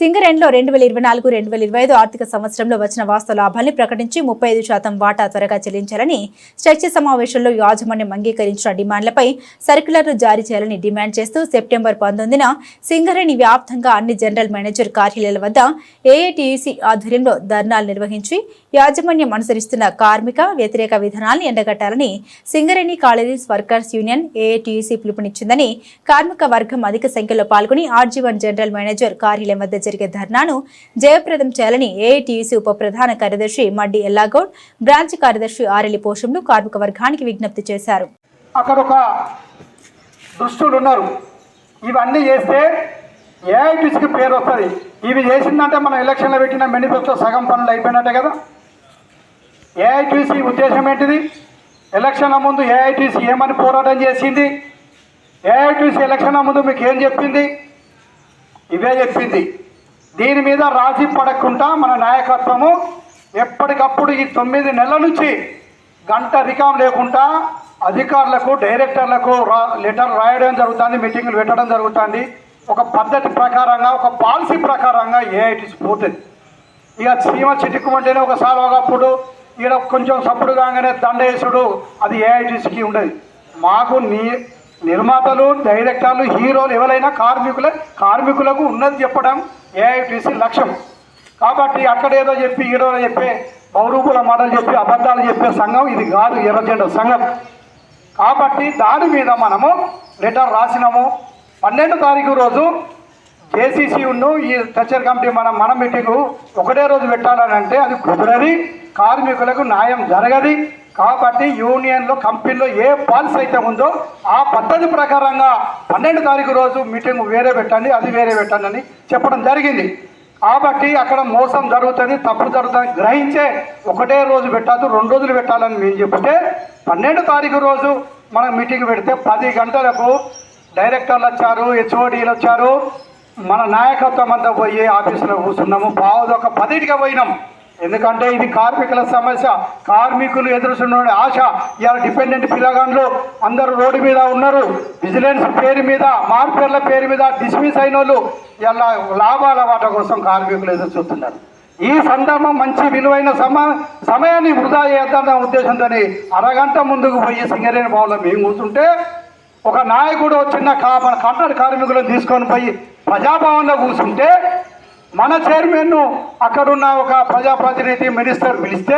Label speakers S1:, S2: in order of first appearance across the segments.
S1: సింగరేణిలో 2024-2025 ఆర్థిక సంవత్సరంలో వచ్చిన వాస్తవ లాభాల్ని ప్రకటించి 35% వాటా త్వరగా చెల్లించాలని స్ట్రక్చర్ సమావేశంలో యాజమాన్యం అంగీకరించిన డిమాండ్లపై సర్క్యులర్ను జారీ చేయాలని డిమాండ్ చేస్తూ సెప్టెంబర్ 19న సింగరేణి వ్యాప్తంగా అన్ని జనరల్ మేనేజర్ కార్యాలయాల వద్ద ఏఐటీయూసీ ఆధ్వర్యంలో ధర్నాలు నిర్వహించి యాజమాన్యం అనుసరిస్తున్న కార్మిక వ్యతిరేక విధానాలను ఎండగట్టాలని Singareni collieries workers union AITUC పిలుపునిచ్చిందని కార్మిక వర్గం అధిక సంఖ్యలో పాల్గొని RG1 జనరల్ మేనేజర్ కార్యాలయం వద్ద జరిగే ధర్నాను జయప్రదం చేయాలని ఏఐటీయూసీ ఉప ప్రధాన కార్యదర్శి మడ్డి ఎల్లాగౌడ్, బ్రాంచ్ కార్యదర్శి ఆరెల్లి పోషంలు కార్మిక వర్గానికి విజ్ఞప్తి చేశారు.
S2: అక్కడ ఒక దుష్టులు ఉన్నారు. ఇవన్నీ చేస్తే ఏఐటీసీకి పేరు వస్తుంది. ఇవి చేసిందంటే మనం ఎలక్షన్లో పెట్టిన మేనిఫెస్టో సగం పనులు అయిపోయినట్టే కదా. ఏఐటీసీ ఉద్దేశం ఏంటిది? ఎలక్షన్ల ముందు ఏఐటీసీ ఏమని పోరాటం చేసింది? ఏఐటీసీ ఎలక్షన్ల ముందు మీకు ఏం చెప్పింది? ఇవే చెప్పింది. దీని మీద రాజీ పడకుండా మన నాయకత్వము ఎప్పటికప్పుడు ఈ 9 నెలల నుంచి గంట రికాం లేకుండా అధికారులకు, డైరెక్టర్లకు లెటర్ రాయడం జరుగుతుంది, మీటింగులు పెట్టడం జరుగుతుంది. ఒక పద్ధతి ప్రకారంగా, ఒక పాలసీ ప్రకారంగా ఏఐటీసీ పోతుంది. ఇక సీమ చిట్టుకుమంటేనే ఒక సాల్వగప్పుడు ఈడ కొంచెం సప్పుడు కాగానే దండేసుడు, అది ఏఐటీసీకి ఉండదు. మాకు నిర్మాతలు, డైరెక్టర్లు, హీరోలు ఎవరైనా కార్మికులకు ఉన్నది చెప్పడం ఏఐటీసీ లక్ష్యం. కాబట్టి అక్కడేదో చెప్పి ఈడోలో చెప్పే బహురూపుల మాటలు చెప్పి అబద్ధాలు చెప్పే సంఘం ఇది కాదు, ఎర్రజెండా సంఘం. కాబట్టి దాని మీద మనము లెటర్ రాసినాము. 12వ తారీఖు రోజు జేసీసీ ఈ స్ట్రక్చర్ కమిటీ మన మీటింగు ఒకటే రోజు పెట్టాలని అంటే అది కుదరది, కార్మికులకు న్యాయం జరగది. కాబట్టి యూనియన్లో, కంపెనీలో ఏ పాలసీ అయితే ఉందో ఆ పద్ధతి ప్రకారంగా 12వ తారీఖు రోజు మీటింగ్ వేరే పెట్టండి, అది వేరే పెట్టండి అని చెప్పడం జరిగింది. కాబట్టి అక్కడ మోసం జరుగుతుంది, తప్పు జరుగుతుంది గ్రహించే ఒకటే రోజు పెట్టద్దు, 2 రోజులు పెట్టాలని మేము చెప్తే 12వ తారీఖు రోజు మనం మీటింగ్ పెడితే 10 గంటలకు డైరెక్టర్లు వచ్చారు, హెచ్ఓడీలు వచ్చారు, మన నాయకత్వం అంతా పోయి ఆఫీసులో కూర్చున్నాము. పావుదొక 10కి పోయినాం. ఎందుకంటే ఇది కార్మికుల సమస్య, కార్మికులు ఎదురుస్తున్న ఆశ. ఇవాళ డిపెండెంట్ పిల్లగాండ్లు అందరూ రోడ్డు మీద ఉన్నారు. విజిలెన్స్ పేరు మీద, మార్పేర్ల పేరు మీద డిస్మిస్ అయిన వాళ్ళు ఇలా లాభాల వాట కోసం కార్మికులు ఎదురు చూస్తున్నారు. ఈ సందర్భం మంచి విలువైన సమయాన్ని వృధా చేద్దామన్న ఉద్దేశంతో అరగంట ముందుకు పోయి సింగరేణి భవన్లో మేము కూర్చుంటే ఒక నాయకుడు చిన్న కాంట్రాక్ట్ కార్మికులను తీసుకొని పోయి ప్రజాభవన్లో కూర్చుంటే మన చైర్మన్ను అక్కడున్న ఒక ప్రజాప్రతినిధి మినిస్టర్ పిలిస్తే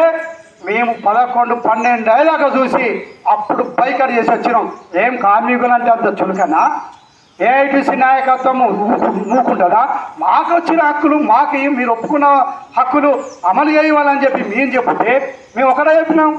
S2: మేము 11-12 దాకా చూసి అప్పుడు బైకట్ చేసి వచ్చినాం. ఏం కార్మికులు అంటే అంత చులకనా? ఏఐటీసీ నాయకత్వం మూకుంటుందా? మాకు వచ్చిన హక్కులు మాకు మీరు ఒప్పుకున్న హక్కులు అమలు చేయాలని చెప్పి మేము చెప్తే మేము ఒకటే చెప్పినాం.